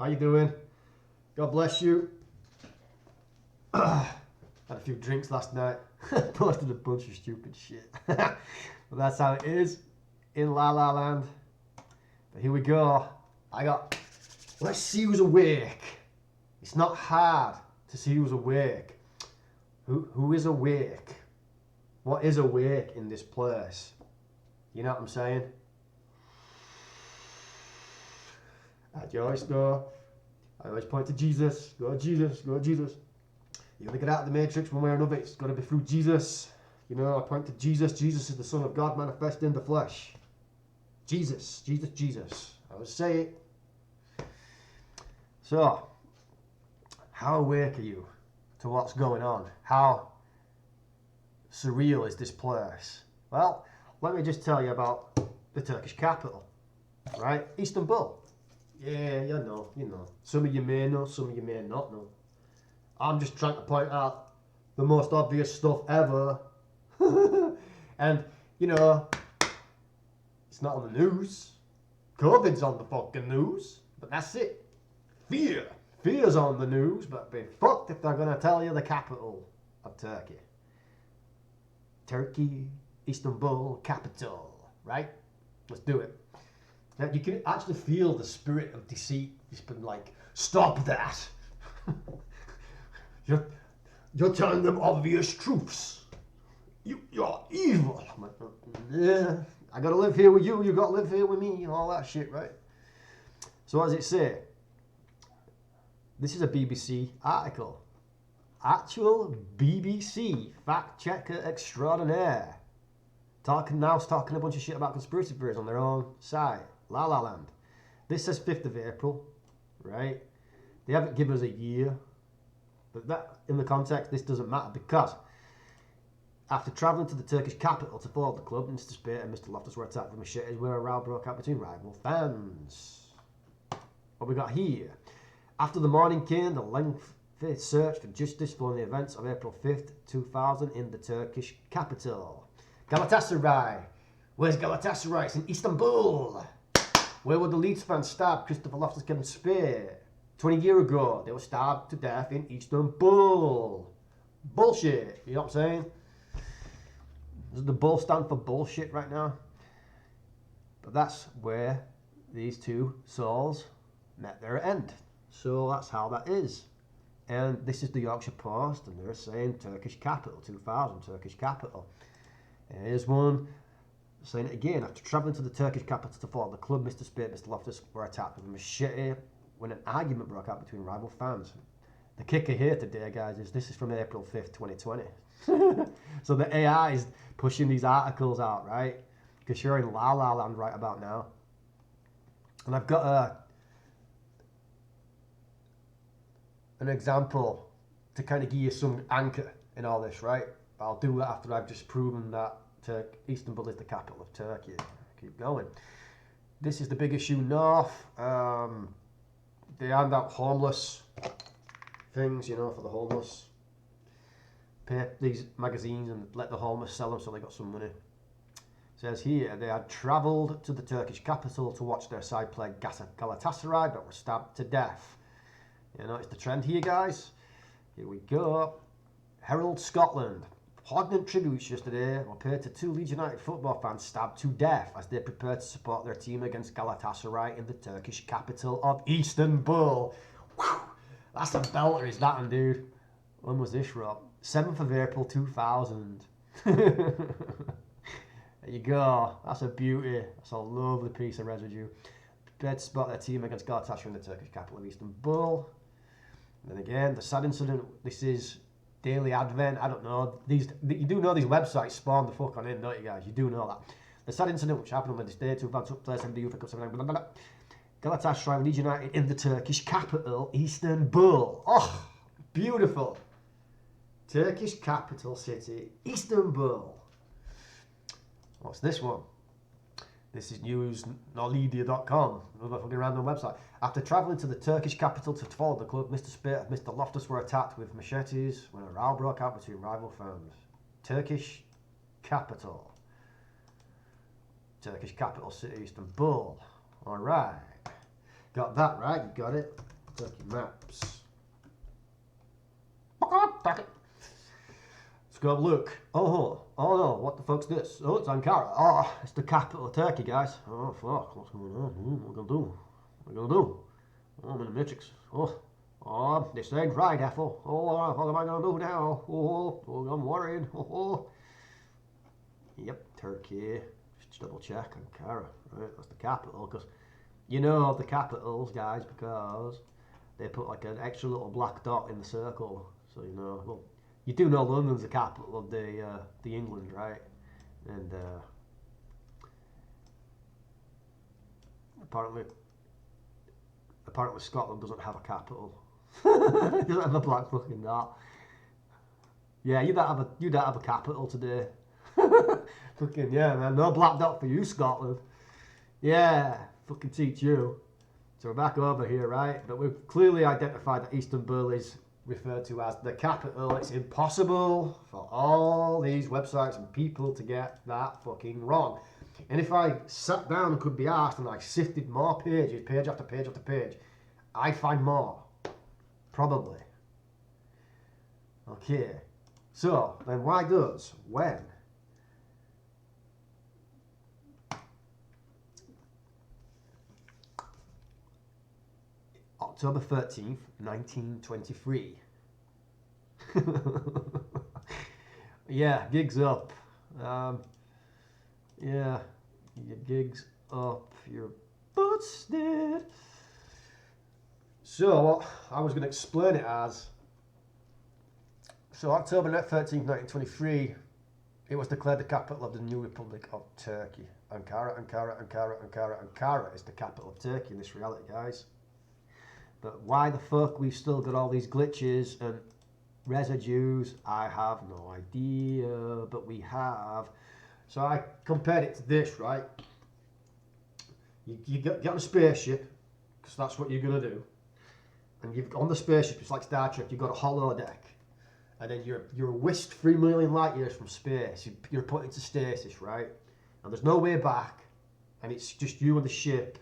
How you doing? God bless you. Had a few drinks last night. Posted a bunch of stupid shit. But that's how it is in La La Land. But here we go. Let's see who's awake. It's not hard to see who's awake. Who is awake? What is awake in this place? You know what I'm saying? I always point to Jesus. Go Jesus, go Jesus. You're going to get out of the matrix one way or another. It's got to be through Jesus. You know, I point to Jesus. Jesus is the Son of God manifest in the flesh. Jesus, Jesus, Jesus. I would say it. So, how awake are you to what's going on? How surreal is this place? Well, let me just tell you about the Turkish capital, right? Istanbul. Yeah, you know. Some of you may know, some of you may not know. I'm just trying to point out the most obvious stuff ever. And, you know, it's not on the news. COVID's on the fucking news, but that's it. Fear's on the news, but be fucked if they're gonna tell you the capital of Turkey. Turkey, Istanbul, capital, right? Let's do it. Now, you can actually feel the spirit of deceit. It's been like, stop that. You're telling them obvious truths. You're evil. I'm like, yeah, I gotta live here with you. You gotta live here with me, and all that shit, right? So what does it say? This is a BBC article. Actual BBC fact checker extraordinaire. Talking a bunch of shit about conspiracy theories on their own site. La La Land. This says 5th of April, right? They haven't given us a year. But that, in the context, this doesn't matter because after travelling to the Turkish capital to follow the club, Mr. Spate and Mr. Loftus were attacked with machetes where a row broke out between rival fans. What we got here? After the morning came the lengthy search for justice following the events of April 5th, 2000 in the Turkish capital. Galatasaray. Where's Galatasaray? It's in Istanbul. Where were the Leeds fans stabbed Christopher Loftus, Kevin Spate? 20 years ago, they were stabbed to death in Istanbul. Bullshit. You know what I'm saying? Does the bull stand for bullshit right now? But that's where these two souls met their end. So that's how that is. And this is the Yorkshire Post, and they're saying Turkish capital, 2000, Turkish capital. And here's one saying it again. After travelling to the Turkish capital to follow the club, Mr. Spate and Mr. Loftus were attacked with a machete when an argument broke out between rival fans. The kicker here today, guys, is this is from April 5th, 2020. So the AI is pushing these articles out, right? Because you're in La La Land right about now. And I've got an example to kind of give you some anchor in all this, right? I'll do that after I've just proven that Istanbul is the capital of Turkey. Keep going. This is the big issue north. They hand out homeless things, you know, for the homeless. Pay these magazines and let the homeless sell them so they got some money. It says here, they had travelled to the Turkish capital to watch their side play Galatasaray, but were stabbed to death. You know, it's the trend here, guys. Here we go. Herald Scotland. Poignant tributes yesterday were paid to 2 Leeds United football fans stabbed to death as they prepared to support their team against Galatasaray in the Turkish capital of Istanbul. Whew, that's a belter, is that one, dude? When was this, Rob? 7th of April 2000. There you go. That's a beauty. That's a lovely piece of residue. Prepared to support their team against Galatasaray in the Turkish capital of Istanbul. And then again, the sad incident. This is Daily Advent, I don't know. You do know these websites spawn the fuck on in, don't you guys? You do know that. The sad incident which happened on this day, 2 fans took place in the Youth Cup 7, blah, blah, blah. Galatasaray, Leeds United in the Turkish capital, Istanbul. Oh, beautiful. Turkish capital city, Istanbul. What's this one? This is newsnolidia.com, another fucking random website. After travelling to the Turkish capital to follow the club, Mr. Spate and Mr. Loftus were attacked with machetes when a row broke out between rival fans. Turkish capital. Turkish capital city, Istanbul. Alright. Got that right, you got it. Turkey maps. Let's go have a look. Oh no, what the fuck's this? Oh, it's Ankara. Oh, it's the capital of Turkey, guys. Oh, fuck, what's going on? What are we gonna do? What are we gonna do? Oh, I'm in the Matrix. Oh, this ain't right, Ethel. Oh, what am I gonna do now? Oh, I'm worried. Oh. Yep, Turkey. Just double check. Ankara. Right, that's the capital. Because you know the capitals, guys, because they put like an extra little black dot in the circle. So you know, well, you do know London's the capital of the England, right? And apparently Scotland doesn't have a capital. It doesn't have a black fucking dot. Yeah, you don't have a capital today. Fucking yeah, man. No black dot for you, Scotland. Yeah, fucking teach you. So we're back over here, right? But we've clearly identified that Istanbul is referred to as the capital. It's impossible for all these websites and people to get that fucking wrong. And if I sat down and could be asked and I sifted more pages, page after page after page, I'd find more. Probably. Okay. So, then when October 13th, 1923. Yeah, gigs up. Yeah, your gigs up, your busted. So, I was going to explain it as, so October 13th, 1923, it was declared the capital of the new Republic of Turkey. Ankara is the capital of Turkey in this reality, guys. But why the fuck we've still got all these glitches and residues, I have no idea, but we have. So I compared it to this, right? You get on a spaceship, because that's what you're going to do. And you've on the spaceship, it's like Star Trek, you've got a holodeck. And then you're whisked 3 million light years from space. You're put into stasis, right? And there's no way back. And it's just you and the ship,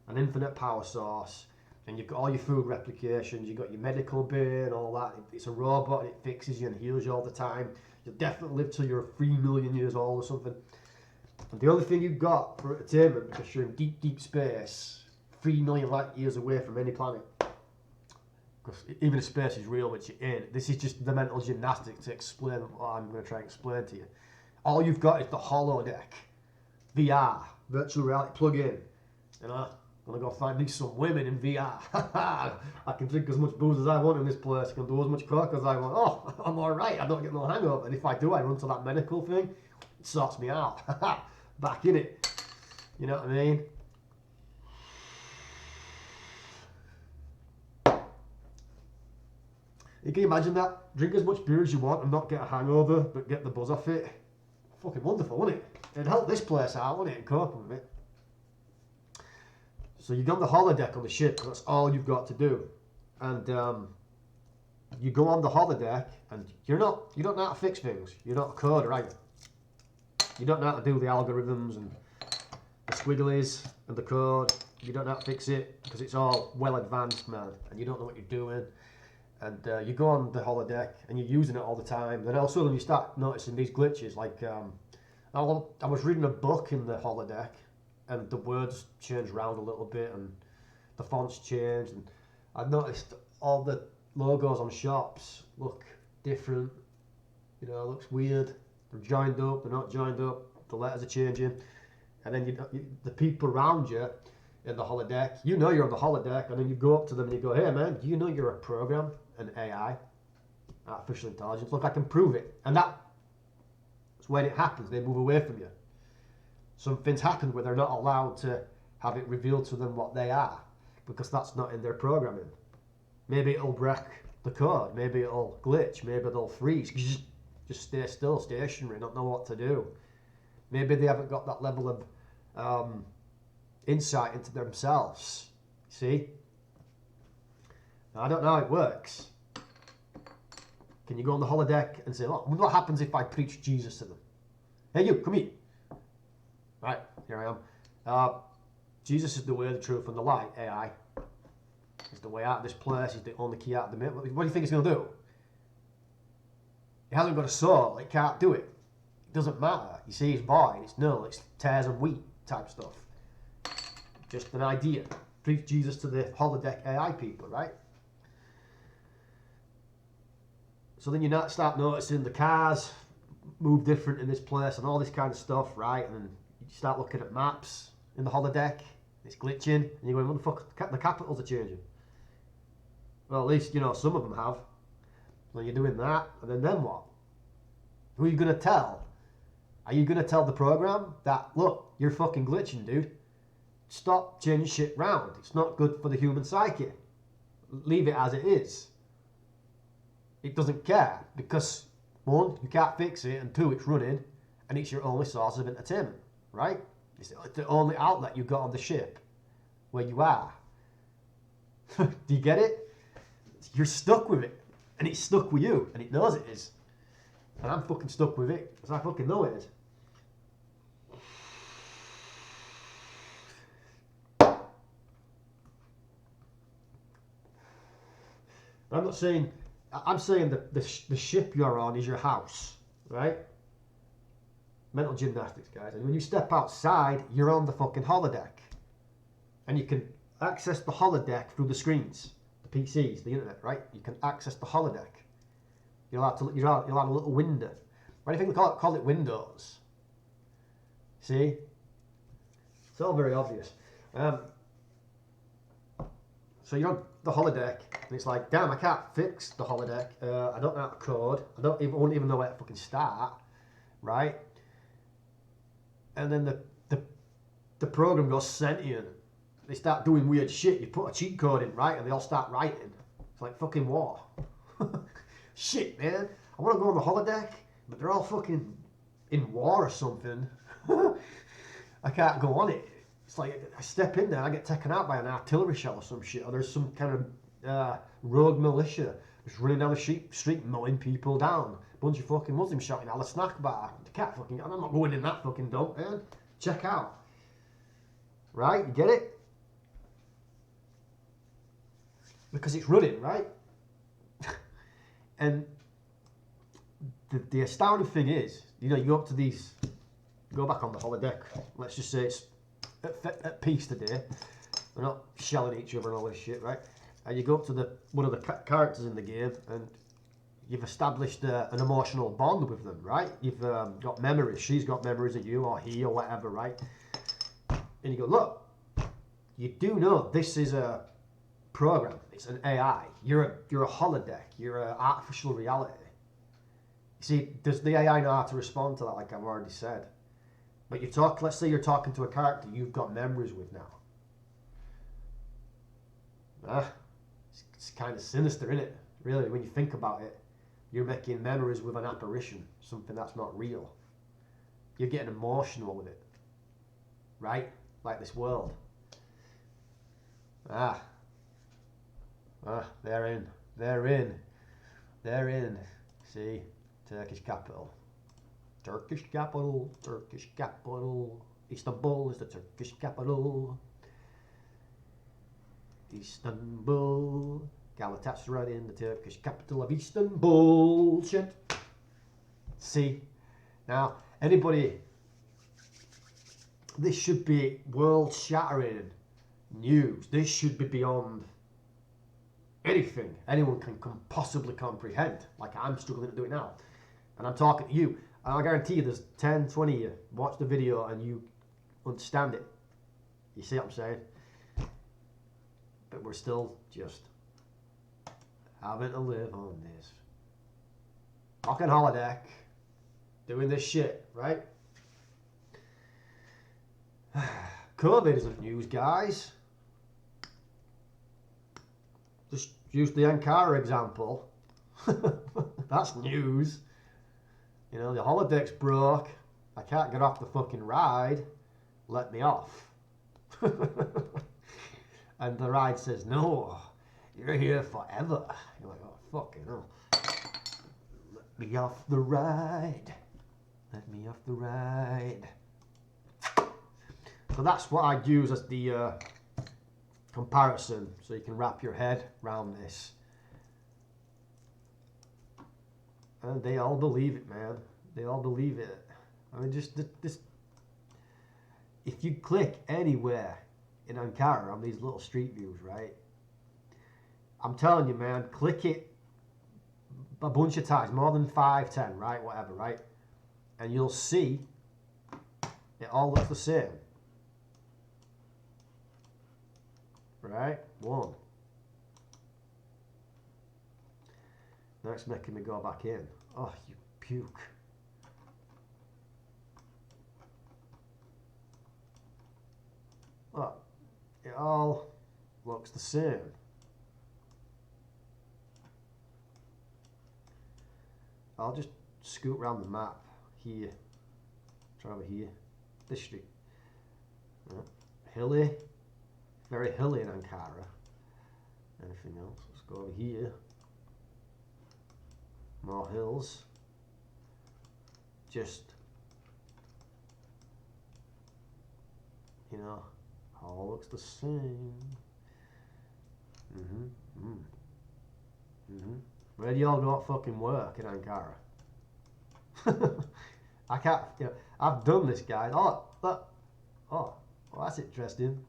an infinite power source. And you've got all your food replications, you've got your medical bay and all that. It's a robot and it fixes you and heals you all the time. You'll definitely live till you're 3 million years old or something. And the only thing you've got for entertainment, because you're in deep, deep space, 3 million light years away from any planet. Because even if space is real, which it ain't, this is just the mental gymnastics to explain what I'm going to try and explain to you. All you've got is the holodeck, VR, virtual reality plug-in. You know? I'm gonna go find me some women in VR. I can drink as much booze as I want in this place. I can do as much coke as I want. Oh, I'm alright. I don't get no hangover. And if I do, I run to that medical thing. It sorts me out. Back in it. You know what I mean? You can imagine that? Drink as much beer as you want and not get a hangover, but get the buzz off it. Fucking wonderful, wouldn't it? It'd help this place out, wouldn't it? And cope with it. So you go on the holodeck on the ship, that's all you've got to do. And you go on the holodeck, and you don't know how to fix things. You're not a coder, are you? You don't know how to do the algorithms and the squigglies and the code. You don't know how to fix it, because it's all well advanced, man. And you don't know what you're doing. And you go on the holodeck, and you're using it all the time. Then all of a sudden you start noticing these glitches. Like, I was reading a book in the holodeck, and the words changed around a little bit and the fonts changed, and I noticed all the logos on shops look different. You know, it looks weird. They're joined up, they're not joined up, the letters are changing. And then the people around you in the holodeck, you know you're on the holodeck, and then you go up to them and you go, hey man, do you know you're a program, an AI, artificial intelligence? Look, I can prove it. And that's when it happens, they move away from you. Something's happened where they're not allowed to have it revealed to them what they are, because that's not in their programming. Maybe it'll break the code, maybe it'll glitch, maybe they'll freeze, just stay still, stationary, not know what to do. Maybe they haven't got that level of insight into themselves. See? Now, I don't know how it works. Can you go on the holodeck and say, oh, what happens if I preach Jesus to them? Hey you, come here. Right, here I am. Jesus is the way, the truth, and the light, AI. It's the way out of this place. It's the only key out of the middle. What do you think it's going to do? It hasn't got a soul. It can't do it. It doesn't matter. You see, it's void. It's null. It's tares and wheat type stuff. Just an idea. Preach Jesus to the holodeck AI people, right? So then you start noticing the cars move different in this place and all this kind of stuff, right? And then you start looking at maps in the holodeck. It's glitching. And you're going, what the fuck? The capitals are changing. Well, at least, you know, some of them have. So you're doing that. And then what? Who are you going to tell? Are you going to tell the program that, look, you're fucking glitching, dude? Stop changing shit round. It's not good for the human psyche. Leave it as it is. It doesn't care because, one, you can't fix it, and two, it's running, and it's your only source of entertainment, right? It's the only outlet you've got on the ship where you are. Do you get it? You're stuck with it, and it's stuck with you, and it knows it is. And I'm fucking stuck with it because I fucking know it is. I'm not saying, I'm saying that the ship you're on is your house, right? Mental gymnastics, guys. And when you step outside, you're on the fucking holodeck. And you can access the holodeck through the screens, the PCs, the internet, right? You can access the holodeck. You're allowed a little window. Why do you think they call it windows? See? It's all very obvious. So you're on the holodeck, and it's like, damn, I can't fix the holodeck. I don't know how to code. I won't even know where to fucking start, right? And then the program goes sentient. They start doing weird shit. You put a cheat code in, right, and they all start writing. It's like fucking war. Shit, man. I want to go on the holodeck, but they're all fucking in war or something. I can't go on it. It's like I step in there, I get taken out by an artillery shell or some shit, or there's some kind of rogue militia just running down the street mowing people down. Bunch of fucking Muslims shouting "Allah snack bar." The cat fucking. I'm not going in that fucking dump, man. Check out. Right, you get it? Because it's running, right? And the astounding thing is, you know, you go up to these, go back on the holodeck. Let's just say it's at peace today. We're not shelling each other and all this shit, right? And you go up to one of the characters in the game, and you've established an emotional bond with them, right? You've got memories. She's got memories of you, or he, or whatever, right? And you go, look, you do know this is a program. It's an AI. You're a holodeck. You're an artificial reality. You see, does the AI know how to respond to that? Like I've already said. But let's say you're talking to a character you've got memories with now. It's kind of sinister, isn't it? Really, when you think about it, you're making memories with an apparition, something that's not real. You're getting emotional with it, right? Like this world. They're in. See, Turkish capital. Turkish capital. Istanbul is the Turkish capital. Istanbul. Galatasaray in the Turkish capital of Istanbul. Shit. See, now anybody, this should be world-shattering news. This should be beyond anything anyone can possibly comprehend. Like I'm struggling to do it now. And I'm talking to you. And I guarantee you there's 10, 20 of you watch the video and you understand it. You see what I'm saying? But we're still just having to live on this fucking holodeck doing this shit, right? COVID isn't news, guys. Just use the Ankara example. That's news. You know, the holodeck's broke. I can't get off the fucking ride. Let me off. And the ride says, no, you're here forever. You're like, oh, fucking hell. Let me off the ride. Let me off the ride. So that's what I'd use as the comparison so you can wrap your head around this. And they all believe it, man. They all believe it. I mean, just this. If you click anywhere in Ankara on these little street views, right? I'm telling you, man, click it a bunch of times, more than 5, 10, right? Whatever, right? And you'll see it all looks the same. Right? 1. Now it's making me go back in. Oh, you puke. Look, it all looks the same. I'll just scoot around the map here. Try over here. This street. Yeah. Hilly. Very hilly in Ankara. Anything else? Let's go over here. More hills. Just, you know, all looks the same. Where do y'all go at fucking work in Ankara? I can't, you know, I've done this, guys. Oh, look. Oh, well, that's interesting.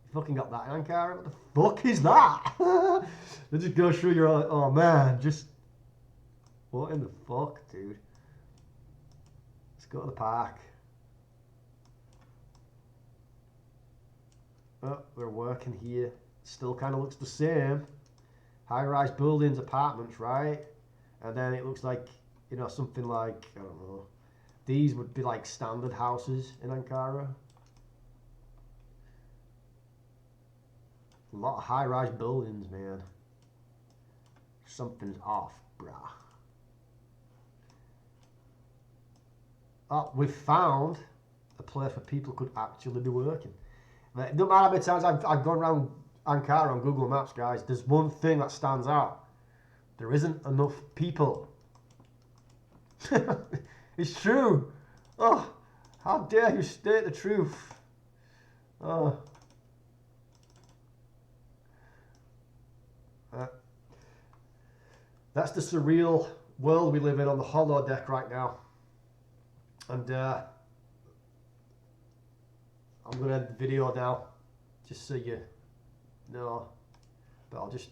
You fucking got that in Ankara? What the fuck is that? They just go through your, oh man, just, what in the fuck, dude? Let's go to the park. Oh, we're working here. Still kind of looks the same. High-rise buildings, apartments, right? And then it looks like, you know, something like, I don't know. These would be like standard houses in Ankara. A lot of high-rise buildings, man. Something's off, brah. Oh, we've found a place where people could actually be working. It doesn't matter how many times I've gone around Ankara on Google Maps, guys. There's one thing that stands out. There isn't enough people. It's true. Oh, how dare you state the truth. Oh. That's the surreal world we live in on the holodeck right now. And I'm going to end the video now, just so you know. But I'll just,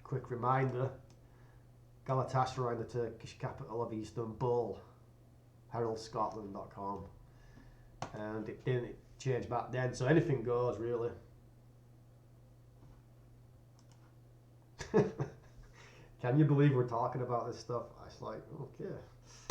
quick reminder, Galatasaray, the Turkish capital of Istanbul, heraldscotland.com. And it didn't change back then, so anything goes, really. Can you believe we're talking about this stuff? It's like, okay.